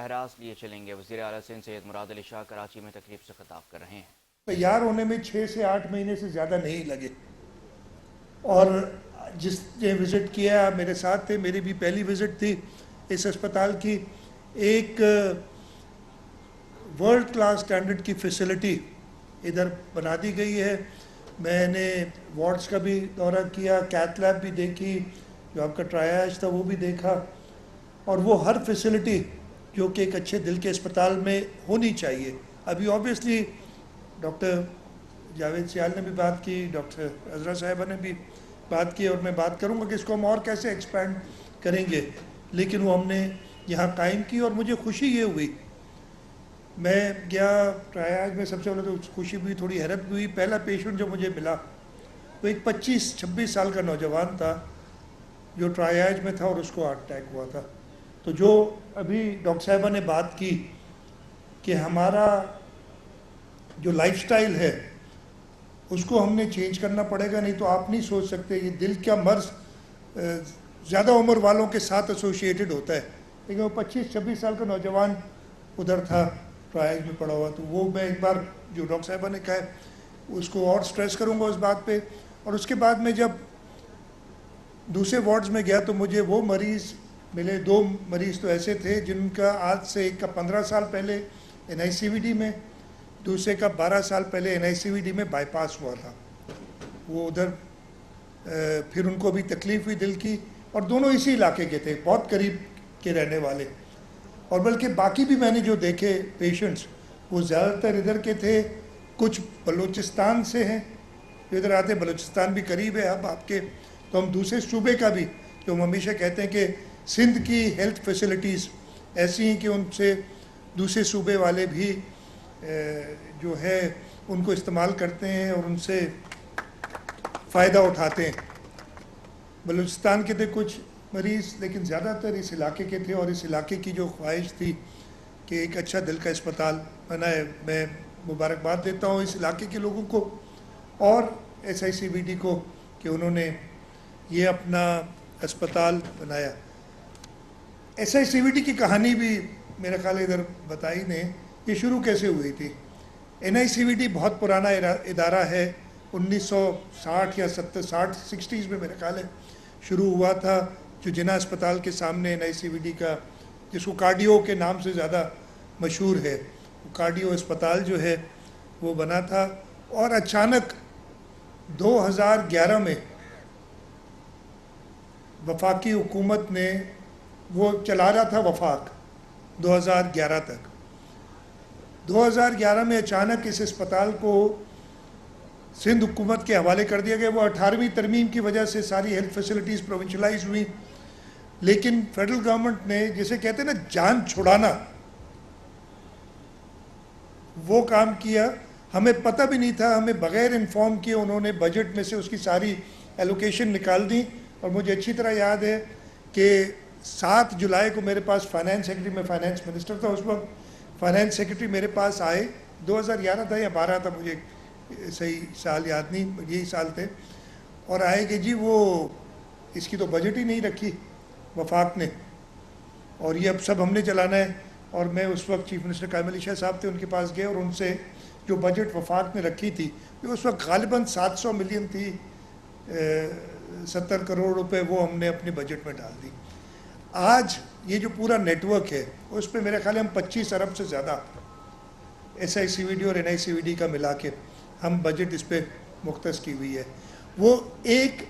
براہ راست لیے چلیں گے۔ وزیر اعلیٰ سندھ سید مراد علی شاہ کراچی میں تقریب سے خطاب کر رہے ہیں۔ تیار ہونے میں 6 سے 8 مہینے سے زیادہ نہیں لگے، اور جس نے وزٹ کیا میرے ساتھ تھے، میری بھی پہلی وزٹ تھی اس اسپتال کی۔ ایک ورلڈ کلاس سٹینڈرڈ کی فیسلٹی ادھر بنا دی گئی ہے۔ میں نے وارڈز کا بھی دورہ کیا، کیتھ لیب بھی دیکھی، جو آپ کا ٹرائیاج تھا وہ بھی دیکھا، اور وہ ہر فیسلٹی جو کہ ایک اچھے دل کے اسپتال میں ہونی چاہیے۔ ابھی آبویسلی ڈاکٹر جاوید سیال نے بھی بات کی، ڈاکٹر عذرا صاحبہ نے بھی بات کی، اور میں بات کروں گا کہ اس کو ہم اور کیسے ایکسپینڈ کریں گے، لیکن وہ ہم نے یہاں قائم کی، اور مجھے خوشی یہ ہوئی۔ میں گیا ٹرائیاج میں، سب سے پہلے تو خوشی بھی تھوڑی حیرت بھی ہوئی۔ پہلا پیشنٹ جو مجھے ملا وہ ایک 25-26 سال کا نوجوان تھا جو ٹرائیاج میں تھا، اور اس کو ہارٹ اٹیک ہوا تھا۔ تو جو ابھی ڈاکٹر صاحبہ نے بات کی کہ ہمارا جو لائف سٹائل ہے اس کو ہم نے چینج کرنا پڑے گا، نہیں تو آپ نہیں سوچ سکتے یہ دل کا مرض زیادہ عمر والوں کے ساتھ ایسوسیٹڈ ہوتا ہے، لیکن وہ 25-26 سال کا نوجوان ادھر تھا ٹرائیج میں پڑا ہوا۔ تو وہ میں ایک بار جو ڈاکٹر صاحبہ نے کہا ہے اس کو اور سٹریس کروں گا اس بات پہ۔ اور اس کے بعد میں جب دوسرے وارڈز میں گیا تو مجھے وہ مریض ملے، 2 مریض تو ایسے تھے جن کا آج سے ایک کا 15 سال پہلے NICVD میں، دوسرے کا 12 سال پہلے NICVD میں بائی پاس ہوا تھا۔ وہ ادھر پھر ان کو بھی تکلیف ہوئی دل کی، اور دونوں اسی علاقے کے تھے، بہت قریب کے رہنے والے۔ اور بلکہ باقی بھی میں نے جو دیکھے پیشنٹس وہ زیادہ تر ادھر کے تھے، کچھ بلوچستان سے ہیں جو ادھر آتے، بلوچستان بھی قریب ہے اب آپ کے، تو ہم دوسرے صوبے کا بھی، جو ہم ہمیشہ کہتے ہیں کہ سندھ کی ہیلتھ فیسلٹیز ایسی ہیں کہ ان سے دوسرے صوبے والے بھی جو ہے ان کو استعمال کرتے ہیں اور ان سے فائدہ اٹھاتے ہیں۔ بلوچستان کے تھے کچھ مریض، لیکن زیادہ تر اس علاقے کے تھے، اور اس علاقے کی جو خواہش تھی کہ ایک اچھا دل کا اسپتال بنا ہے، میں مبارکباد دیتا ہوں اس علاقے کے لوگوں کو اور SICVD کو کہ انہوں نے یہ اپنا اسپتال بنایا۔ SICVD کی کہانی بھی میرا خیال ادھر بتائی نے، یہ شروع کیسے ہوئی تھی۔ NICVD بہت پرانا ادارہ ہے، 1960 یا 60 میں میرا خیال ہے شروع ہوا تھا، جو جناح اسپتال کے سامنے NICVD کا، جس کو کارڈیو کے نام سے زیادہ مشہور ہے، کارڈیو اسپتال جو ہے وہ بنا تھا۔ اور اچانک 2011 میں وفاقی حکومت نے، وہ چلا رہا تھا وفاق 2011 تک، 2011 میں اچانک اس اسپتال کو سندھ حکومت کے حوالے کر دیا گیا۔ وہ 18ویں ترمیم کی وجہ سے ساری ہیلتھ فیسلٹیز پروونشلائز ہوئیں، لیکن فیڈرل گورنمنٹ نے جسے کہتے ہیں نا جان چھڑانا، وہ کام کیا۔ ہمیں پتہ بھی نہیں تھا، ہمیں بغیر انفارم کیے انہوں نے بجٹ میں سے اس کی ساری ایلوکیشن نکال دی۔ اور مجھے اچھی طرح یاد ہے کہ 7 جولائی کو میرے پاس فائنانس سیکرٹری، میں فائنانس منسٹر تھا اس وقت، فائنانس سیکرٹری میرے پاس آئے، 2011 تھا یا 12 تھا، مجھے صحیح سال یاد نہیں، یہی سال تھے، اور آئے کہ جی وہ اس کی تو بجٹ ہی نہیں رکھی وفاق نے، اور یہ اب سب ہم نے چلانا ہے۔ اور میں اس وقت چیف منسٹر قائم علی شاہ صاحب تھے، ان کے پاس گئے اور ان سے جو بجٹ وفاق نے رکھی تھی، جو اس وقت غالباً 700 ملین تھی، 70 کروڑ روپے، وہ ہم نے اپنے بجٹ میں ڈال دی۔ آج یہ جو پورا نیٹ ورک ہے اس پہ میرے خیال ہے ہم 25 ارب سے زیادہ SICVD اور NICVD کا ملا کے ہم بجٹ اس پہ مختص کی ہوئی ہے۔ وہ ایک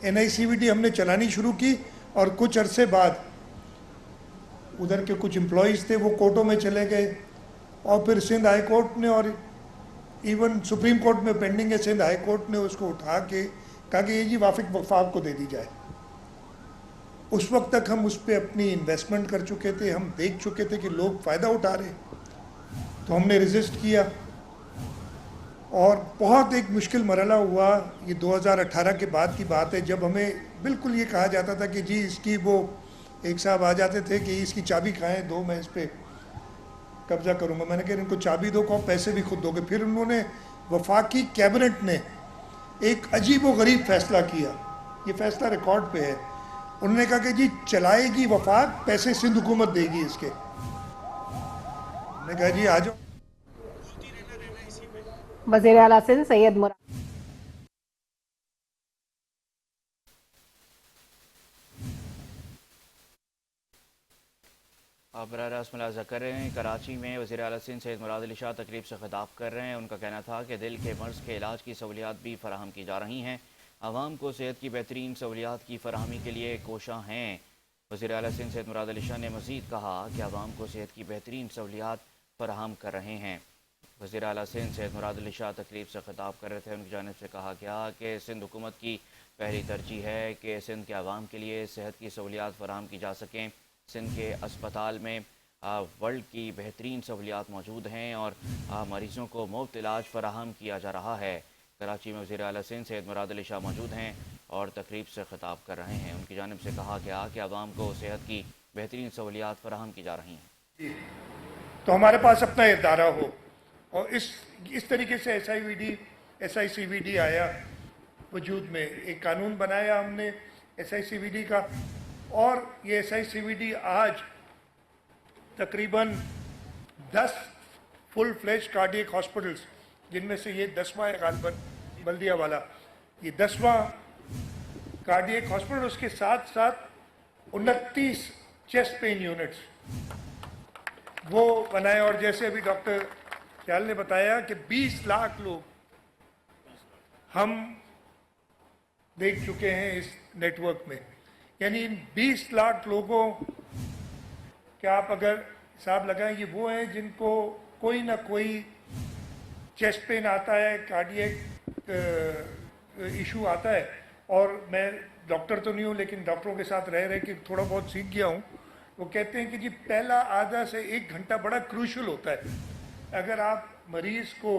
NICVD ہم نے چلانی شروع کی، اور کچھ عرصے بعد ادھر کے کچھ امپلائیز تھے وہ کورٹوں میں چلے گئے، اور پھر سندھ ہائی کورٹ نے، اور ایون سپریم کورٹ میں پینڈنگ ہے، سندھ ہائی کورٹ نے اس کو اٹھا کے کہا کہ یہ جی وفاق کو دے دی جائے۔ اس وقت تک ہم اس پہ اپنی انویسٹمنٹ کر چکے تھے، ہم دیکھ چکے تھے کہ لوگ فائدہ اٹھا رہے، تو ہم نے ریزسٹ کیا، اور بہت ایک مشکل مرحلہ ہوا۔ یہ 2018 کے بعد کی بات ہے، جب ہمیں بالکل یہ کہا جاتا تھا کہ جی اس کی، وہ ایک صاحب آ جاتے تھے کہ اس کی چابی کھائیں دو، میں اس پہ قبضہ کروں گا۔ میں نے کہا ان کو چابی دو، کو پیسے بھی خود دو گے۔ پھر انہوں نے، وفاقی کیبنٹ نے ایک عجیب و غریب فیصلہ کیا، یہ فیصلہ ریکارڈ پہ ہے۔ انہوں نے کہا کہ جی چلائے گی وفاق، پیسے سندھ حکومت دے گی اس کے۔ मैं कहा जी आ जाओ। वज़ीर आला सिंध सैयद मुराद आप बराह रास्त मुलाज़ा कर रहे हैं। कराची में वज़ीर आला सिंध सैयद मुराद अली शाह तकरीब से खिताब कर रहे हैं। उनका कहना था कि दिल के मर्ज़ के इलाज की सहूलियात भी फराहम की जा रही हैं। आवाम को सेहत की बेहतरीन सहूलियात की फराहमी के लिए कोशां हैं। वज़ीर आला सिंध सैयद मुराद अली शाह ने मज़ीद कहा कि आवाम को सेहत की बेहतरीन सहूलियात फराहम कर रहे हैं। वज़ीर आला सिंध सैयद मुराद अली शाह तकरीब से खिताब कर रहे थे। उनकी जानिब से कहा गया कि सिंध हुकूमत की पहली तरजीह है कि सिंध के आवाम के लिए सेहत की सहूलियात फराहम की जा सकें। सिंध के अस्पताल में वर्ल्ड की बेहतरीन सहूलियात मौजूद हैं और मरीज़ों को मुफ्त इलाज फराहम किया जा रहा है। कराची में वज़ीर आला सिंध सैयद मुराद अली शाह मौजूद हैं और तकरीब से खिताब कर रहे हैं। उनकी जानिब से कहा गया कि आवाम को सेहत की बेहतरीन सहूलियात फराहम की जा रही हैं। तो हमारे पास अपना इदारा हो और इस तरीके से SICVD आया वजूद में। एक कानून बनाया हमने SICVD का, और ये SICVD आज तकरीबन 10 फुल फ्लेज कार्डियक हॉस्पिटल्स, जिनमें से ये 10वां है गालबन बल्दिया वाला, ये 10वां कार्डियक हॉस्पिटल, उसके साथ साथ 29 चेस्ट पेन यूनिट्स वो बनाए। और जैसे अभी डॉक्टर ख्याल ने बताया कि 20 लाख लोग हम देख चुके हैं इस नेटवर्क में। यानी इन 20 लाख लोगों के आप अगर हिसाब लगाएं, ये वो हैं जिनको कोई ना कोई चेस्ट पेन आता है, कार्डियक इशू आता है। और मैं डॉक्टर तो नहीं हूँ, लेकिन डॉक्टरों के साथ रह के थोड़ा बहुत सीख गया हूँ। वो कहते हैं कि जी पहला आधा से 1 घंटा बड़ा क्रूशल होता है। अगर आप मरीज़ को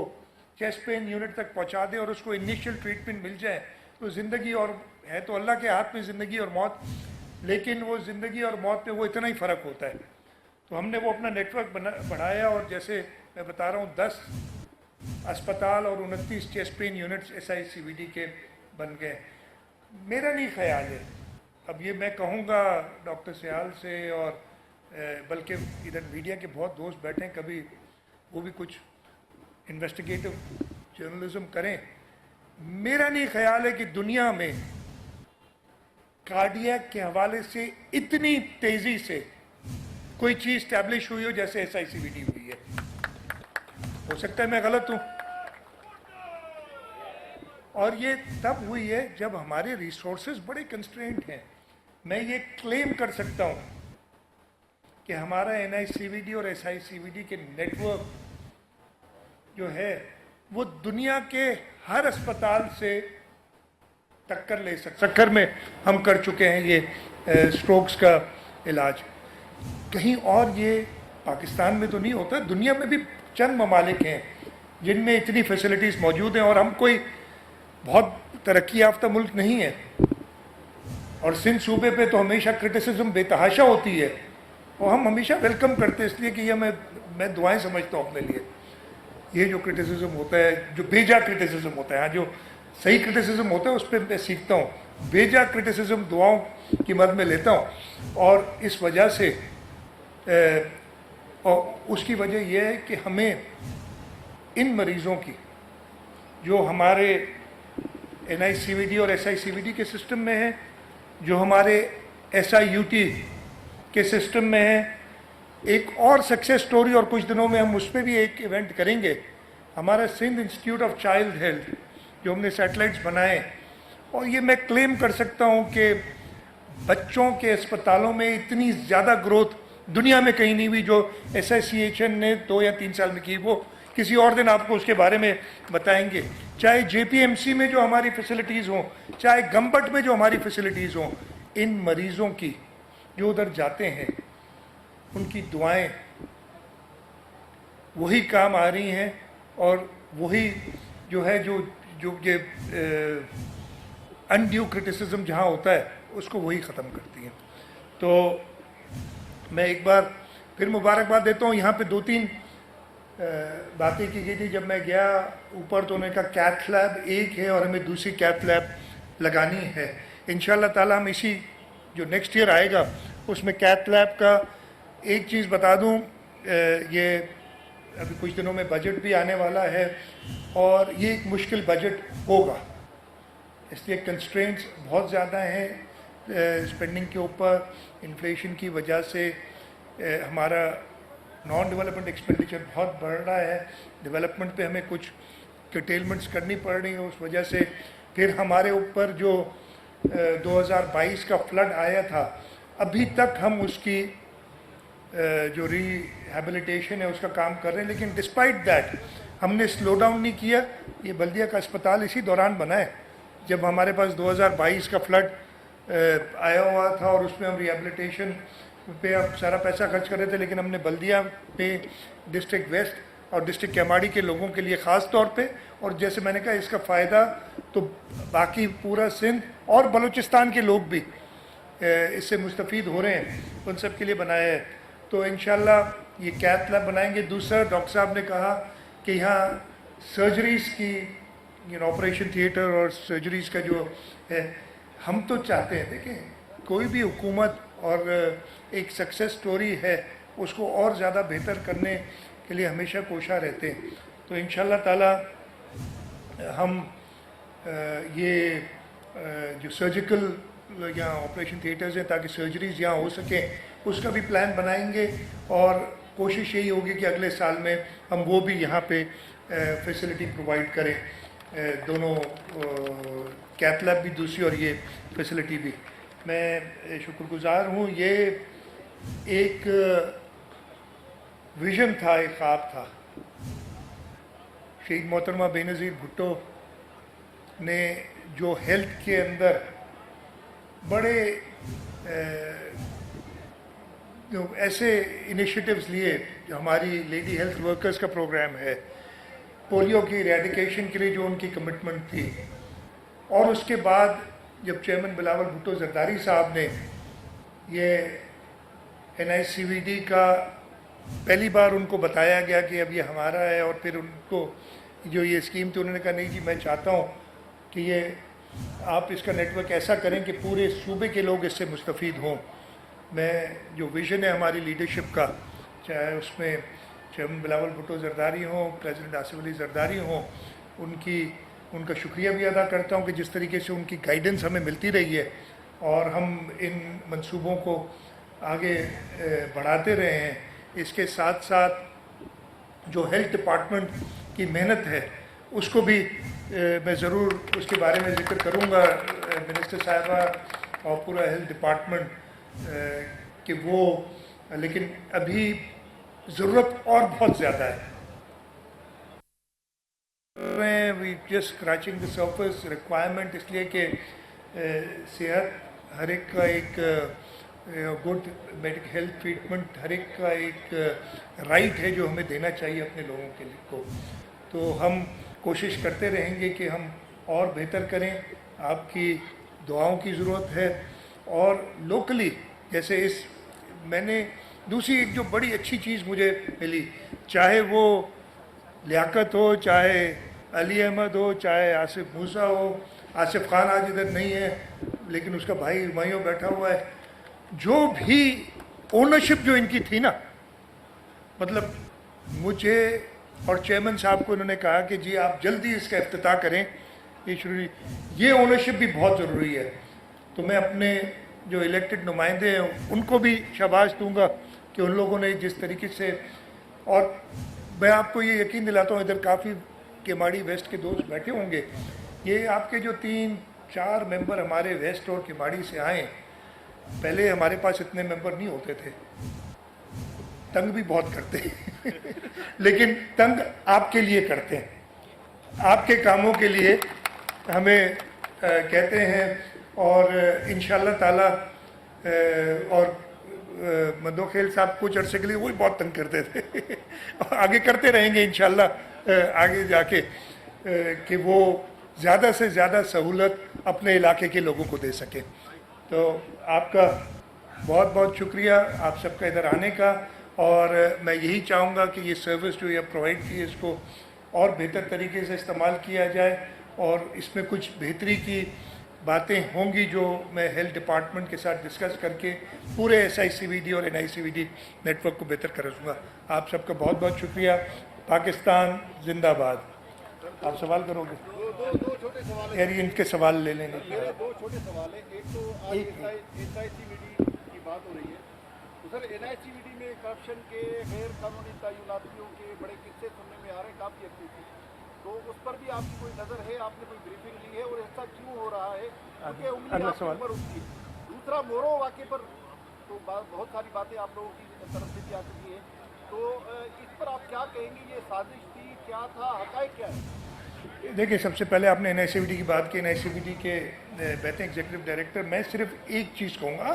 चेस्ट पेन यूनिट तक पहुँचा दें और उसको इनिशियल ट्रीटमेंट मिल जाए तो ज़िंदगी, और है तो अल्लाह के हाथ में ज़िंदगी और मौत, लेकिन वो ज़िंदगी और मौत में वो इतना ही फ़र्क होता है। तो हमने वो अपना नेटवर्क बढ़ाया, और जैसे मैं बता रहा हूँ 10 अस्पताल और 29 चेस्ट पेन यूनिट्स SICVD के बन गए। मेरा नहीं ख्याल है, अब ये मैं कहूँगा डॉक्टर सियाल से, और बल्कि इधर मीडिया के बहुत दोस्त बैठे हैं, कभी वो भी कुछ इन्वेस्टिगेटिव जर्नलिज्म करें। मेरा नहीं ख्याल है कि दुनिया में कार्डियक के हवाले से इतनी तेज़ी से कोई चीज़ स्टैब्लिश हुई हो जैसे SICVD हुई है। हो सकता है मैं गलत हूँ, और ये तब हुई है जब हमारे रिसोर्सेज बड़े कंस्ट्रेंट हैं। मैं ये क्लेम कर सकता हूँ कि हमारा NICVD और SICVD के नेटवर्क जो है वो दुनिया के हर अस्पताल से टक्कर ले सकता। सक्कर में हम कर चुके हैं ये स्ट्रोक्स का इलाज। कहीं और ये पाकिस्तान में तो नहीं होता, दुनिया में भी चंद ममालिक हैं जिनमें इतनी फैसिलिटीज़ मौजूद हैं, और हम कोई बहुत तरक्की याफ्ता मुल्क नहीं है। और सिंध सूबे पे तो हमेशा क्रिटिसिज्म बेतहाशा होती है, और हम हमेशा वेलकम करते हैं, इसलिए कि ये मैं दुआएं समझता हूँ अपने लिए। ये जो क्रिटिसिज्म होता है, जो बेजा क्रिटिसिज्म होता है, हाँ जो सही क्रिटिसिज्म होता है उस पर मैं सीखता हूँ। बेजा क्रिटिसिज्म दुआओं की मद में लेता हूँ, और इस वजह से और उसकी वजह यह है कि हमें इन मरीज़ों की जो हमारे NICVD और SICVD के सिस्टम में है, जो हमारे SIUT के सिस्टम में है, एक और सक्सेस स्टोरी, और कुछ दिनों में हम उस पर भी एक इवेंट करेंगे। हमारा Sindh institute of child health, जो हमने सैटेलाइट्स बनाए, और ये मैं क्लेम कर सकता हूँ कि बच्चों के अस्पतालों में इतनी ज़्यादा ग्रोथ दुनिया में कहीं नहीं हुई जो SICHN ने 2 या 3 साल में की। वो किसी और दिन आपको उसके बारे में बताएंगे। चाहे JPMC में जो हमारी फैसिलिटीज़ हों, चाहे गंबट में जो हमारी फैसिलिटीज़ हों, इन मरीज़ों की जो उधर जाते हैं उनकी दुआएं वही काम आ रही हैं, और वही जो है जो ये अनड्यू क्रिटिसिज्म जहाँ होता है उसको वही ख़त्म करती हैं। तो मैं एक बार फिर मुबारकबाद देता हूँ। यहाँ पे 2-3 बातें की गई थी जब मैं गया ऊपर, तो उन्होंने कहा कैथ लैब एक है और हमें दूसरी कैथ लैब लगानी है। इंशाल्लाह ताला हम इसी जो नेक्स्ट ईयर आएगा उसमें कैथ लैब का एक चीज़ बता दूँ, ये अभी कुछ दिनों में बजट भी आने वाला है और ये एक मुश्किल बजट होगा, इसलिए कंस्ट्रेंट्स बहुत ज़्यादा हैं स्पेंडिंग के ऊपर। इन्फ्लेशन की वजह से हमारा नॉन डेवलपमेंट एक्सपेंडिचर बहुत बढ़ रहा है, डेवलपमेंट पे हमें कुछ कर्टेलमेंट्स करनी पड़ रही है उस वजह से। फिर हमारे ऊपर जो 2022 का फ्लड आया था, अभी तक हम उसकी जो रिहेबिलिटेशन है उसका काम कर रहे हैं, लेकिन डिस्पाइट दैट हमने स्लो डाउन नहीं किया। ये बल्दिया का अस्पताल इसी दौरान बना है जब हमारे पास 2022 का फ्लड आया हुआ था और उसमें हम रिहेबिलिटेशन पे अब सारा पैसा खर्च कर रहे थे, लेकिन हमने बल्दिया पे डिस्ट्रिक्ट वेस्ट और डिस्ट्रिक्ट केमाड़ी के लोगों के लिए ख़ास तौर पे, और जैसे मैंने कहा इसका फ़ायदा तो बाकी पूरा सिंध और बलूचिस्तान के लोग भी इससे मुस्तफ़ीद हो रहे हैं, उन सब के लिए बनाया है। तो इंशाल्लाह ये कैथ लैब बनाएंगे। दूसरा, डॉक्टर साहब ने कहा कि यहाँ सर्जरीज़ की ऑपरेशन थिएटर और सर्जरीज़ का जो है, हम तो चाहते हैं, देखें कोई भी हुकूमत और एक सक्सेस स्टोरी है उसको और ज़्यादा बेहतर करने के लिए हमेशा कोशा रहते हैं। तो इंशाल्लाह ताला हम ये जो सर्जिकल यहाँ ऑपरेशन थिएटर्स हैं ताकि सर्जरीज़ यहाँ हो सकें, उसका भी प्लान बनाएंगे और कोशिश यही होगी कि अगले साल में हम वो भी यहाँ पे फैसिलिटी प्रोवाइड करें, दोनों कैथ लैब भी दूसरी और ये फैसिलिटी भी। मैं शुक्रगुज़ार हूँ। ये एक विज़न था, एक ख्वाब था। शहीद मोहतरमा बेनज़ीर भुट्टो ने जो हेल्थ के अंदर बड़े जो ऐसे इनिशिएटिव्स लिए, जो हमारी लेडी हेल्थ वर्कर्स का प्रोग्राम है, पोलियो की इरेडिकेशन के लिए जो उनकी कमिटमेंट थी, और उसके बाद जब चेयरमैन बिलावल भुट्टो जरदारी साहब ने ये NICVD का पहली बार उनको बताया गया कि अब ये हमारा है, और फिर उनको जो ये स्कीम थी उन्होंने कहा नहीं जी मैं चाहता हूँ कि ये आप इसका नेटवर्क ऐसा करें कि पूरे सूबे के लोग इससे मुस्तफ़ीद हों। मैं जो विज़न है हमारी लीडरशिप का, चाहे उसमें चेयरमैन बिलावल भुट्टो जरदारी हों, प्रेसिडेंट आसिफ अली जरदारी हों, उनका शुक्रिया भी अदा करता हूँ कि जिस तरीके से उनकी गाइडेंस हमें मिलती रही है और हम इन मंसूबों को आगे बढ़ाते रहे हैं। इसके साथ साथ जो हेल्थ डिपार्टमेंट की मेहनत है उसको भी मैं ज़रूर उसके बारे में ज़िक्र करूँगा, मिनिस्टर साहिबा और पूरा हेल्थ डिपार्टमेंट कि वो, लेकिन अभी ज़रूरत और बहुत ज़्यादा है। We just scratching the surface requirement, इसलिए कि सेहत हर एक का एक गुड मेडिकल हेल्थ ट्रीटमेंट हर एक का एक राइट है जो हमें देना चाहिए अपने लोगों के लिए को। तो हम कोशिश करते रहेंगे कि हम और बेहतर करें। आपकी दुआओं की ज़रूरत है। और लोकली जैसे मैंने दूसरी एक जो बड़ी अच्छी चीज़ मुझे मिली, चाहे वो लियाकत हो, चाहे अली अहमद हो, चाहे आसिफ मूसा हो, आसिफ खान आज इधर नहीं है लेकिन उसका भाई हुमायूं बैठा हुआ है, जो भी ओनरशिप जो इनकी थी ना, मतलब मुझे और चेयरमैन साहब को उन्होंने कहा कि जी आप जल्दी इसका इफ्तिताह करें, ये ओनरशिप भी बहुत ज़रूरी है। तो मैं अपने जो इलेक्टेड नुमाइंदे हैं उनको भी शाबाश दूंगा कि उन लोगों ने जिस तरीके से, और मैं आपको ये यकीन दिलाता हूँ इधर काफ़ी केमाड़ी वेस्ट के दोस्त बैठे होंगे, ये आपके जो 3-4 मेंबर हमारे वेस्ट और केमाड़ी से आए, पहले हमारे पास इतने मेंबर नहीं होते थे, तंग भी बहुत करते हैं लेकिन तंग आपके लिए करते हैं, आपके कामों के लिए हमें कहते हैं। और इंशाल्लाह ताला और मदोखेल साहब कुछ अरसे के लिए वही बहुत तंग करते थे और आगे करते रहेंगे इंशाल्लाह आगे जाके कि वो ज़्यादा से ज़्यादा सहूलत अपने इलाके के लोगों को दे सकें। तो आपका बहुत बहुत शुक्रिया आप सबका इधर आने का, और मैं यही चाहूँगा कि ये सर्विस जो ये प्रोवाइड की है इसको और बेहतर तरीके से इस्तेमाल किया जाए और इसमें कुछ बेहतरी की बातें होंगी जो मैं हेल्थ डिपार्टमेंट के साथ डिस्कस करके पूरे SICVD और NICVD नेटवर्क को बेहतर कर दूँगा। आप सबका बहुत बहुत शुक्रिया। पाकिस्तान जिंदाबाद। आप सवाल करोगे? दो छोटे सवाल यार इनके सवाल ले लेने। मेरे दो छोटे सवाल है। एक तो आज SICVD की बात हो रही है, तो सर NICVD में करप्शन के गैर कानूनी तैनातियों के बड़े किस्से सुनने में आ रहे हैं, काफ़ी एक्टिविटी, तो उस पर भी आपकी कोई नज़र है? आपने कोई ब्रीफिंग ली है और ऐसा क्यों हो रहा है? क्योंकि उंगली आपके ऊपर उठती है। दूसरा, मोरो वाक़े पर तो बहुत सारी बातें आप लोगों की तरफ से भी आ चुकी है, तो इस पर आप क्या कहेंगे? ये साजिश थी, क्या था, हक़ाइक़ क्या है? देखिए, सबसे पहले आपने NICVD की बात की। NICVD के बेहतरीन एग्जीक्यूटिव डायरेक्टर, मैं सिर्फ एक चीज़ कहूँगा,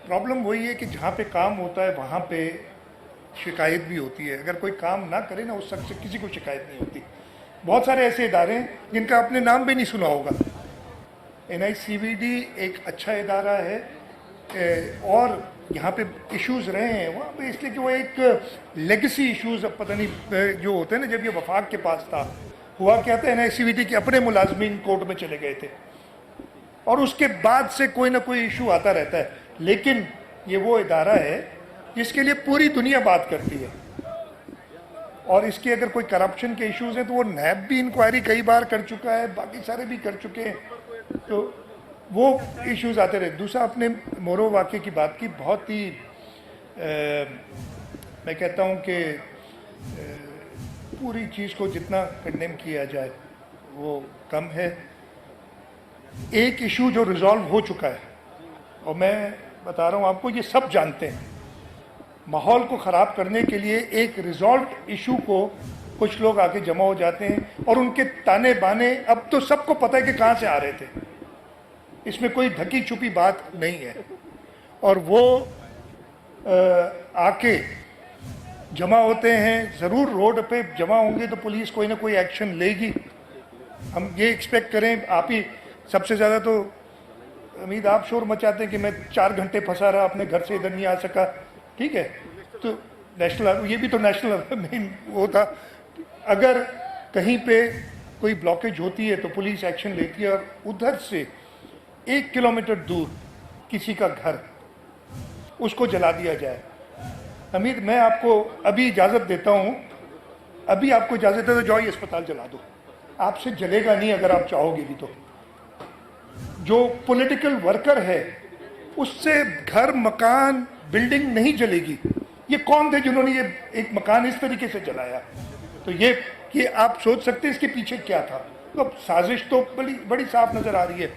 प्रॉब्लम वही है कि जहाँ पे काम होता है वहाँ पे शिकायत भी होती है। अगर कोई काम ना करे ना, उस शख्स से किसी को शिकायत नहीं होती। बहुत सारे ऐसे इदारे हैं जिनका आपने नाम भी नहीं सुना होगा। NICVD एक अच्छा इदारा है और यहाँ पे इश्यूज़ रहे हैं वहाँ पे, इसलिए कि वो एक लेगेसी इश्यूज़, अब पता नहीं जो होते हैं ना, जब ये वफाक के पास था, हुआ क्या था, NICVD के अपने मुलाजमीन कोर्ट में चले गए थे और उसके बाद से कोई ना कोई इशू आता रहता है। लेकिन ये वो इदारा है जिसके लिए पूरी दुनिया बात करती है, और इसके अगर कोई करप्शन के इश्यूज़ हैं तो वो नैब भी इंक्वायरी कई बार कर चुका है, बाकी सारे भी कर चुके हैं, तो वो इश्यूज़ आते रहे। दूसरा, आपने मोरो वाक़े की बात की, बहुत ही मैं कहता हूँ कि पूरी चीज़ को जितना कंडेम किया जाए वो कम है। एक इशू जो रिज़ॉल्व हो चुका है, और मैं बता रहा हूँ आपको, ये सब जानते हैं, माहौल को ख़राब करने के लिए एक रिजॉल्व इशू को कुछ लोग आके जमा हो जाते हैं और उनके ताने बाने अब तो सबको पता है कि कहाँ से आ रहे थे। इसमें कोई ढकी छुपी बात नहीं है, और वो आके जमा होते हैं। ज़रूर रोड पे जमा होंगे तो पुलिस कोई ना कोई एक्शन लेगी, हम ये एक्सपेक्ट करें। आप ही सबसे ज़्यादा तो उम्मीद आप शोर मचाते हैं कि मैं 4 घंटे फंसा रहा, अपने घर से इधर नहीं आ सका, ठीक है, तो नेशनल, ये भी तो नेशनल मेन वो था। अगर कहीं पे कोई ब्लॉकेज होती है तो पुलिस एक्शन लेती है, और उधर से 1 किलोमीटर दूर किसी का घर, उसको जला दिया जाए। हमीद, मैं आपको अभी इजाज़त देता हूँ, अभी आपको इजाज़त है तो जाओ ये अस्पताल जला दो, आपसे जलेगा नहीं अगर आप चाहोगे भी तो। जो पॉलिटिकल वर्कर है उससे घर, मकान, बिल्डिंग नहीं जलेगी। ये कौन थे जिन्होंने ये एक मकान इस तरीके से जलाया? तो ये आप सोच सकते हैं इसके पीछे क्या था। तो अब साजिश तो बड़ी साफ नज़र आ रही है।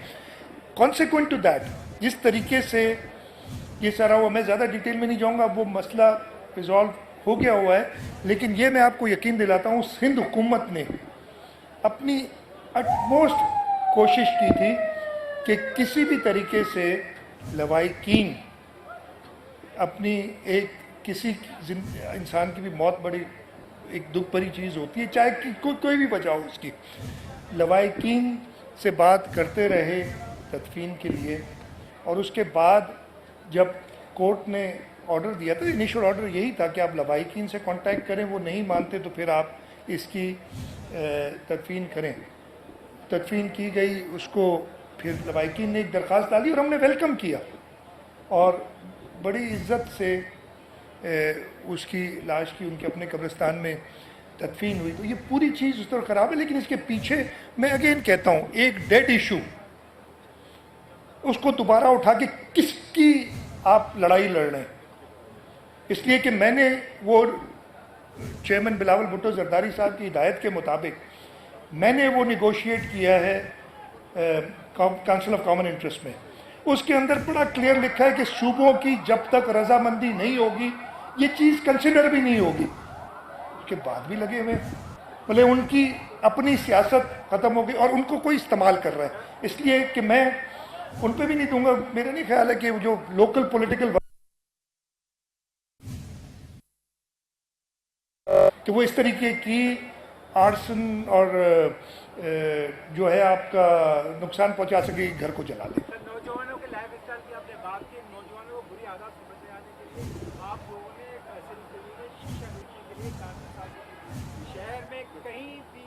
कॉन्सिक्वेंट टू दैट, जिस तरीके से ये सारा हुआ, मैं ज़्यादा डिटेल में नहीं जाऊँगा, वो मसला रिजॉल्व हो गया हुआ है। लेकिन ये मैं आपको यकीन दिलाता हूँ, सिंध हुकूमत ने अपनी अटमोस्ट कोशिश की थी कि किसी भी तरीके से लवाहिकीन, अपनी एक किसी इंसान की भी मौत बड़ी एक दुख भरी चीज़ होती है, चाहे कि कोई भी वजह हो उसकी, लवाहिकीन से बात करते रहे तदफीन के लिए। और उसके बाद जब कोर्ट ने ऑर्डर दिया था, इनिशियल ऑर्डर यही था कि आप लवाहिकीन से कांटेक्ट करें, वो नहीं मानते तो फिर आप इसकी तदफीन करें। तदफीन की गई, उसको फिर लवाहिकीन ने एक दरख्वास्त डाली और हमने वेलकम किया, और बड़ी इज्जत से उसकी लाश की उनके अपने कब्रिस्तान में तदफीन हुई। तो ये पूरी चीज़ उस तरह ख़राब है। लेकिन इसके पीछे मैं अगेन कहता हूँ, एक डेड इशू, उसको दोबारा उठा के किसकी आप लड़ाई लड़ रहे हैं? इसलिए कि मैंने वो चेयरमैन बिलावल भुट्टो जरदारी साहब की हिदायत के मुताबिक मैंने वो निगोशिएट किया है काउंसिल ऑफ कॉमन इंटरेस्ट में। उसके अंदर बड़ा क्लियर लिखा है कि सूबों की जब तक रजामंदी नहीं होगी ये चीज़ कंसिडर भी नहीं होगी। उसके बाद भी लगे हुए, बोले उनकी अपनी सियासत ख़त्म हो गई और उनको कोई इस्तेमाल कर रहा है। इसलिए कि मैं उन पर भी नहीं दूंगा। मेरा नहीं ख्याल है कि जो लोकल पॉलिटिकल कि वो इस तरीके की आर्सन और जो है आपका नुकसान पहुंचा सके, घर को जला दे। नौजवानों के लाइफ स्टाइल की आपने बात की, नौजवानों को बुरी आदत समझ में आने के लिए आप लोगों ने सिलसिले में शिक्षा नीति के लिए कानून साजी की। शहर में कहीं भी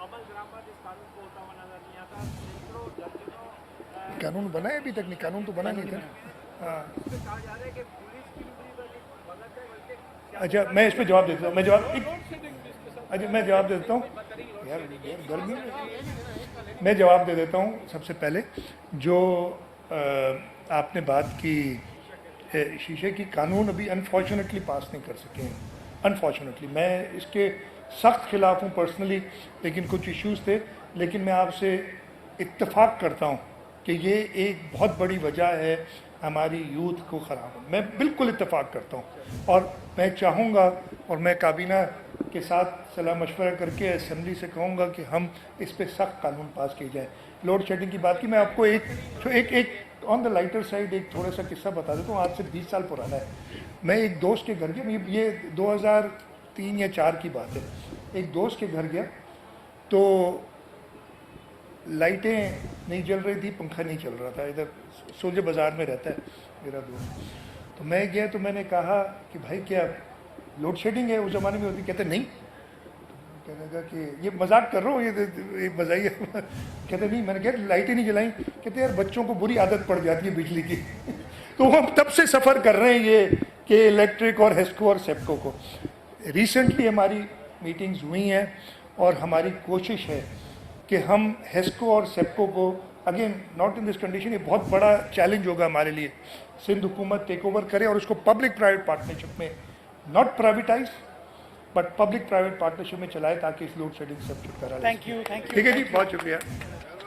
अमल दरामद इस कानून को होता हुआ नजर नहीं आता। सैकड़ों दर्जनों कानून बना है अभी तक नहीं, कानून तो बना नहीं था। हाँ इसमें कहा जा रहा है कि पुलिस की भी बल्कि मदद है, बल्कि अच्छा, मैं इस पे जवाब देता हूँ, अच्छा मैं जवाब दे देता हूँ यार गर्मी में मैं जवाब दे देता हूँ। सबसे पहले जो आपने बात की शीशे की, कानून अभी अनफॉर्चुनेटली पास नहीं कर सके हैं, अनफॉर्चुनेटली। मैं इसके सख्त खिलाफ हूँ पर्सनली, लेकिन कुछ इश्यूज़ थे। लेकिन मैं आपसे इत्तेफाक करता हूँ कि ये एक बहुत बड़ी वजह है हमारी यूथ को ख़राब। मैं बिल्कुल इत्तेफाक करता हूँ, और मैं चाहूँगा और मैं काबीना के साथ सलाह मशवरा करके असेंबली से कहूँगा कि हम इस पे सख्त कानून पास किए जाए। लोड शेडिंग की बात की, मैं आपको एक ऑन द लाइटर साइड एक थोड़ा सा किस्सा बता देता हूँ, आज से 20 साल पुराना है। मैं एक दोस्त के घर गया, ये 2003 या 4 की बात है। एक दोस्त के घर गया तो लाइटें नहीं जल रही थी, पंखा नहीं चल रहा था। इधर सोलजे बाज़ार में रहता है मेरा दोस्त। तो मैं गया तो मैंने कहा कि भाई क्या लोड शेडिंग है? उस ज़माने में होती। कहते नहीं। तो कहने लगा कि ये मजाक कर रहा हूँ, ये बजाइए। कहते नहीं। मैंने कहा लाइटें नहीं जलाई। कहते यार बच्चों को बुरी आदत पड़ जाती है बिजली की। तो हम तब से सफ़र कर रहे हैं ये कि इलेक्ट्रिक और हेस्को और सेप्को को। रिसेंटली हमारी मीटिंग्स हुई हैं और हमारी कोशिश है कि हम हेस्को और सेप्को को, again not in this condition, ये बहुत बड़ा चैलेंज होगा हमारे लिए, सिंध हुकूमत टेक ओवर करे और उसको पब्लिक प्राइवेट पार्टनरशिप में, not privatise but public private partnership में चलाए, ताकि इस लोड शेडिंग सब छुटकारा। थैंक यू ठीक है जी, बहुत शुक्रिया।